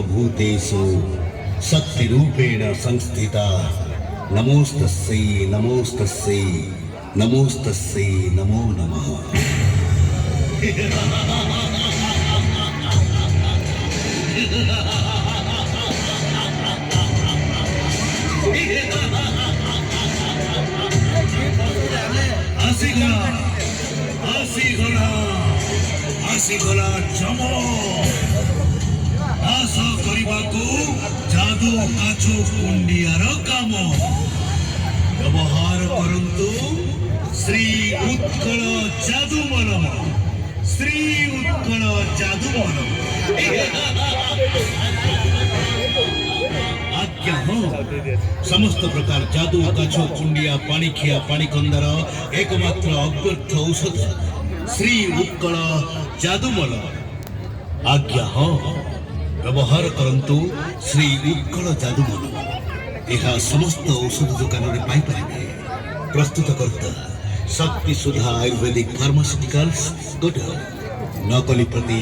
सर्वभूतेषु शक्तिरूपेण संस्थिता नमोस्तस्यै नमोस्तस्यै नमोस्तस्यै नमो नमः। आसीगला जमो आस करने जादू काछ कुंडियार काम व्यवहार करंतु श्री उत्कल जादू मलम श्री उत्कल जादू मलम आज्ञा हो समस्त प्रकार जादू काछ कुंडिया पाणिखिया पाणिकंदर एकमात्र अव्यर्थ औषध श्री उत्कल जादूमल आज्ञा हो व्यवहार करंतु श्री उत्कल जादूमल यह समस्त औषध दुकान में पाई पारे प्रस्तुत करता शक्ति सुधा आयुर्वेदिक फार्मास्यूटिकल्स नकली प्रति